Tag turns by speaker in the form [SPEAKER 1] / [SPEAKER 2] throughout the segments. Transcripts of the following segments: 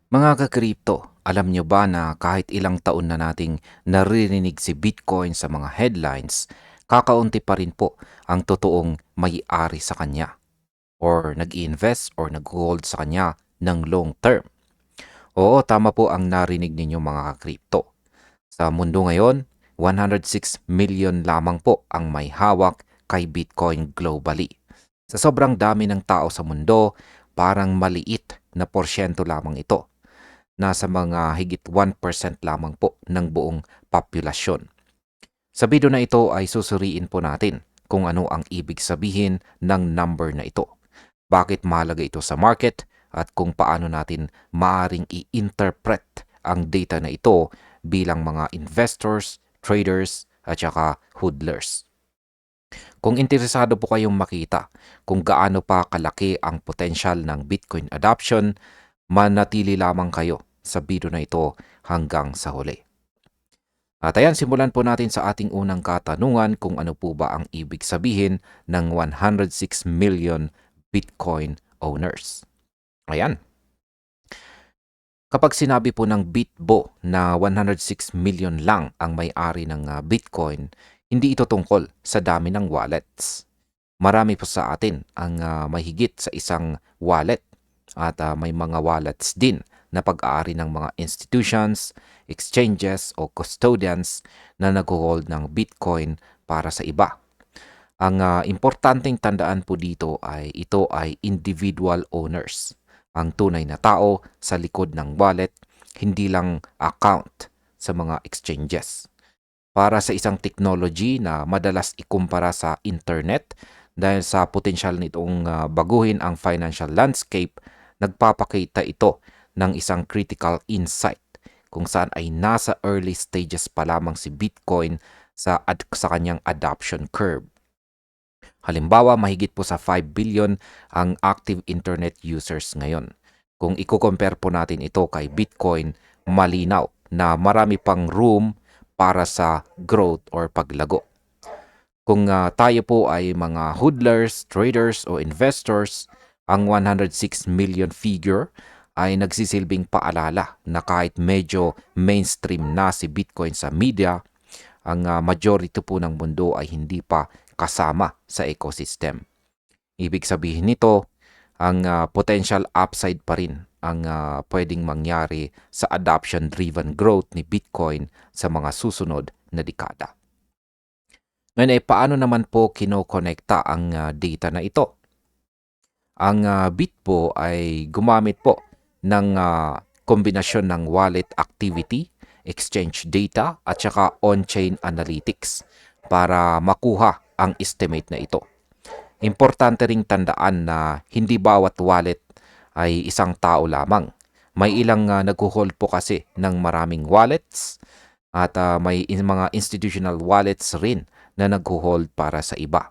[SPEAKER 1] Mga ka-kripto, alam nyo ba na kahit ilang taon na nating naririnig si Bitcoin sa mga headlines, kakaunti pa rin po ang totoong may-ari sa kanya or nag-invest or nag-hold sa kanya ng long term. Oo, tama po ang narinig ninyo mga ka-kripto. Sa mundo ngayon, 106 million lamang po ang may hawak kay Bitcoin globally. Sa sobrang dami ng tao sa mundo, parang maliit na porsyento lamang ito. Nasa mga higit 1% lamang po ng buong populasyon. Sa video na ito ay susuriin po natin kung ano ang ibig sabihin ng number na ito. Bakit mahalaga ito sa market at kung paano natin maaring i-interpret ang data na ito bilang mga investors, traders at saka hodlers. Kung interesado po kayong makita kung gaano pa kalaki ang potensyal ng Bitcoin adoption, manatili lamang kayo sa video na ito hanggang sa huli. At ayan, simulan po natin sa ating unang katanungan kung ano po ba ang ibig sabihin ng 106 million Bitcoin owners. Ayan, kapag sinabi po ng Bitbo na 106 million lang ang may-ari ng Bitcoin, hindi ito tungkol sa dami ng wallets. Marami po sa atin ang may higit sa isang wallet at may mga wallets din na pag-aari ng mga institutions, exchanges o custodians na nag-hold ng Bitcoin para sa iba. Ang importanteng tandaan po dito ay ito ay individual owners. Ang tunay na tao sa likod ng wallet, hindi lang account sa mga exchanges. Para sa isang technology na madalas ikumpara sa internet dahil sa potensyal nitong baguhin ang financial landscape, nagpapakita ito ng isang critical insight kung saan ay nasa early stages pa lamang si Bitcoin sa kanyang adoption curve. Halimbawa, mahigit po sa 5 billion ang active internet users ngayon. Kung i-compare po natin ito kay Bitcoin, malinaw na marami pang room para sa growth or paglago. Kung tayo po ay mga hodlers, traders o investors, ang 106 million figure ay nagsisilbing paalala na kahit medyo mainstream na si Bitcoin sa media, ang majority po ng mundo ay hindi pa kasama sa ecosystem. Ibig sabihin nito, ang potential upside pa rin ang pwedeng mangyari sa adoption-driven growth ni Bitcoin sa mga susunod na dekada. Ngayon ay paano naman po kinokonekta ang data na ito? Ang Bitbo ay gumamit po ng kombinasyon ng wallet activity, exchange data at saka on-chain analytics para makuha ang estimate na ito. Importante ring tandaan na hindi bawat wallet ay isang tao lamang. May ilang nag-hold po kasi ng maraming wallets at may mga institutional wallets rin na nag-hold para sa iba.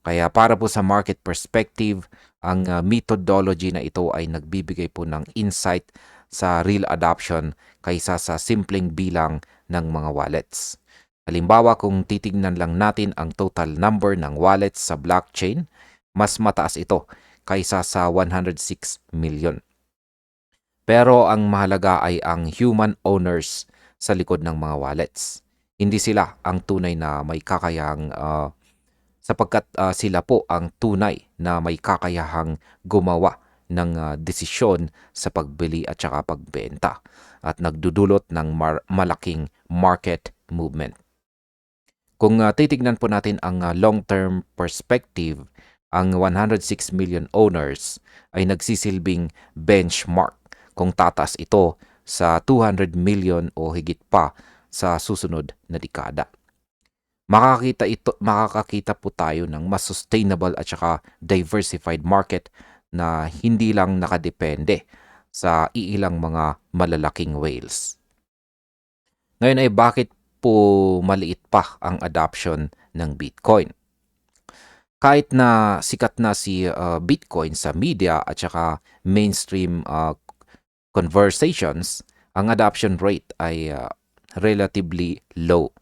[SPEAKER 1] Kaya para po sa market perspective, ang methodology na ito ay nagbibigay po ng insight sa real adoption kaysa sa simpleng bilang ng mga wallets. Halimbawa, kung titignan lang natin ang total number ng wallets sa blockchain, mas mataas ito kaysa sa 106 million. Pero ang mahalaga ay ang human owners sa likod ng mga wallets. Hindi sila ang tunay na may kakayahang sapagkat sila po ang tunay na may kakayahang gumawa ng desisyon sa pagbili at saka pagbenta at nagdudulot ng malaking market movement. Kung titignan po natin ang long-term perspective, ang 106 million owners ay nagsisilbing benchmark kung tataas ito sa 200 million o higit pa sa susunod na dekada. Makakakita po tayo ng mas sustainable at saka diversified market na hindi lang nakadepende sa iilang mga malalaking whales. Ngayon ay bakit po maliit pa ang adoption ng Bitcoin? Kahit na sikat na si Bitcoin sa media at saka mainstream conversations, ang adoption rate ay relatively low.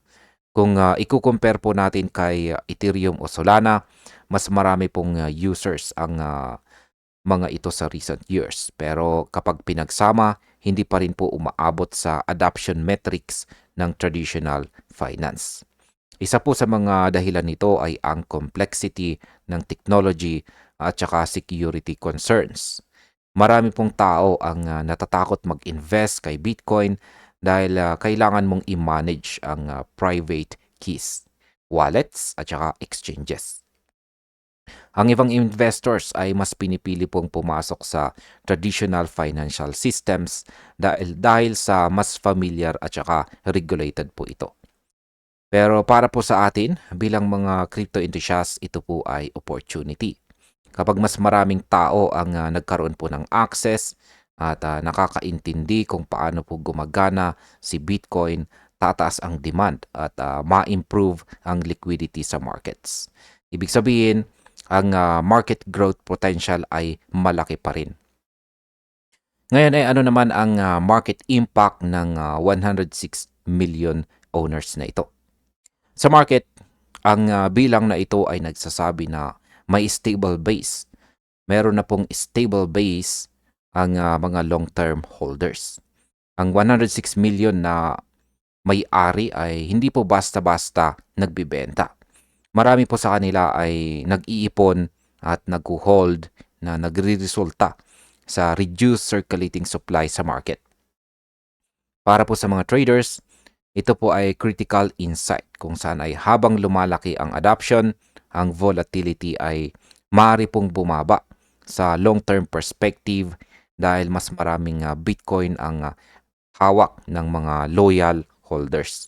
[SPEAKER 1] Kung i-compare po natin kay Ethereum o Solana, mas marami pong users ang mga ito sa recent years. Pero kapag pinagsama, hindi pa rin po umaabot sa adoption metrics ng traditional finance. Isa po sa mga dahilan nito ay ang complexity ng technology at saka security concerns. Marami pong tao ang natatakot mag-invest kay Bitcoin dahil kailangan mong i-manage ang private keys, wallets at saka exchanges. Ang ibang investors ay mas pinipili pong pumasok sa traditional financial systems dahil sa mas familiar at saka regulated po ito. Pero para po sa atin, bilang mga crypto enthusiasts, ito po ay opportunity. Kapag mas maraming tao ang nagkaroon po ng access at nakakaintindi kung paano po gumagana si Bitcoin, tataas ang demand at ma-improve ang liquidity sa markets. Ibig sabihin, ang market growth potential ay malaki pa rin. Ngayon ay ano naman ang market impact ng 106 million owners na ito? Sa market, ang bilang na ito ay nagsasabi na may stable base. Meron na pong stable base ang mga long-term holders. Ang 106 million na may-ari ay hindi po basta-basta nagbibenta. Marami po sa kanila ay nag-iipon at nag-hold na nagre-resulta sa reduced circulating supply sa market. Para po sa mga traders, ito po ay critical insight kung saan ay habang lumalaki ang adoption, ang volatility ay maaari pong bumaba sa long-term perspective dahil mas maraming Bitcoin ang hawak ng mga loyal holders.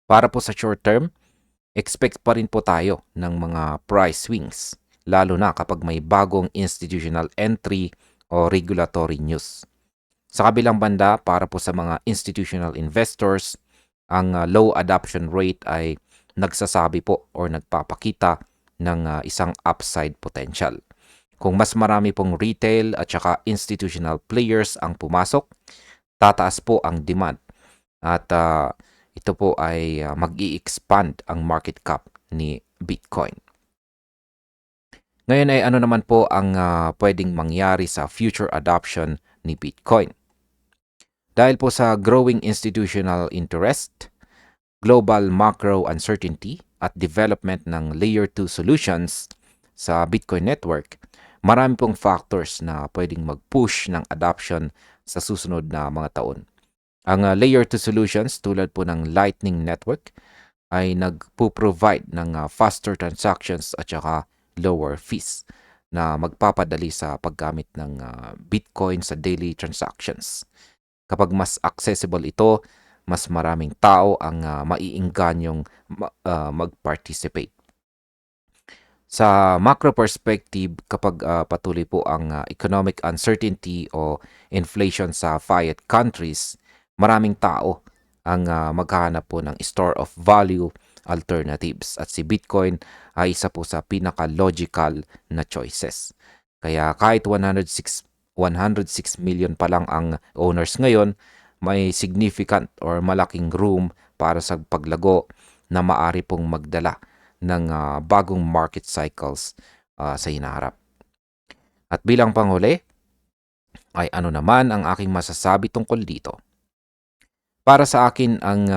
[SPEAKER 1] Para po sa short term, expect pa rin po tayo ng mga price swings, lalo na kapag may bagong institutional entry o regulatory news. Sa kabilang banda, para po sa mga institutional investors, ang low adoption rate ay nagsasabi po or nagpapakita ng isang upside potential. Kung mas marami pong retail at saka institutional players ang pumasok, tataas po ang demand at ito po ay mag-i-expand ang market cap ni Bitcoin. Ngayon ay ano naman po ang pwedeng mangyari sa future adoption ni Bitcoin? Dahil po sa growing institutional interest, global macro uncertainty at development ng Layer 2 solutions sa Bitcoin network, marami pong factors na pwedeng mag-push ng adoption sa susunod na mga taon. Ang Layer 2 solutions tulad po ng Lightning Network ay nagpo-provide ng faster transactions at saka lower fees na magpapadali sa paggamit ng Bitcoin sa daily transactions. Kapag mas accessible ito, mas maraming tao ang maiingganyong mag-participate. Sa macro perspective, kapag patuloy po ang economic uncertainty o inflation sa fiat countries, maraming tao ang maghahanap po ng store of value alternatives. At si Bitcoin ay isa po sa pinaka-logical na choices. Kaya kahit 106 million pa lang ang owners ngayon, may significant or malaking room para sa paglago na maari pong magdala ng bagong market cycles sa hinaharap. At bilang panghuli, ay ano naman ang aking masasabi tungkol dito? Para sa akin, ang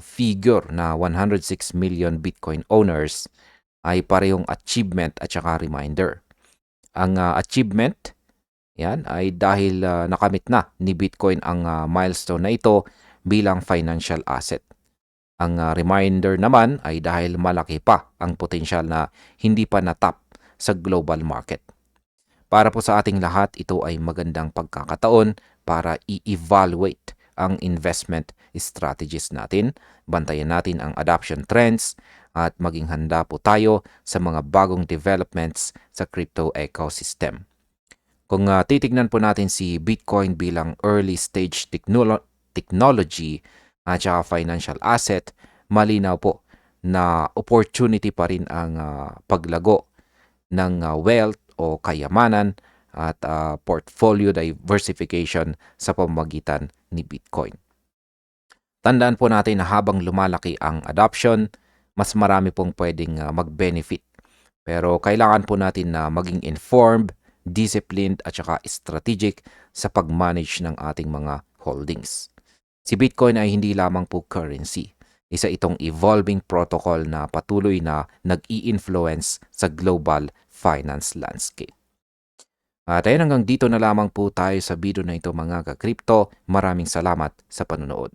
[SPEAKER 1] figure na 106 million Bitcoin owners ay parehong achievement at saka reminder. Ang achievement, yan, ay dahil nakamit na ni Bitcoin ang milestone na ito bilang financial asset. Ang reminder naman ay dahil malaki pa ang potensyal na hindi pa natap sa global market. Para po sa ating lahat, ito ay magandang pagkakataon para i-evaluate ang investment strategies natin, bantayan natin ang adoption trends, at maging handa po tayo sa mga bagong developments sa crypto ecosystem. Kung titignan po natin si Bitcoin bilang early stage technology at saka financial asset, malinaw po na opportunity pa rin ang paglago ng wealth o kayamanan at portfolio diversification sa pamamagitan ni Bitcoin. Tandaan po natin na habang lumalaki ang adoption, mas marami pong pwedeng mag-benefit. Pero kailangan po natin na maging informed, disciplined at saka strategic sa pag-manage ng ating mga holdings. Si Bitcoin ay hindi lamang po currency. Isa itong evolving protocol na patuloy na nag-i-influence sa global finance landscape. At ayun, hanggang dito na lamang po tayo sa video na ito mga ka-crypto. Maraming salamat sa panunood.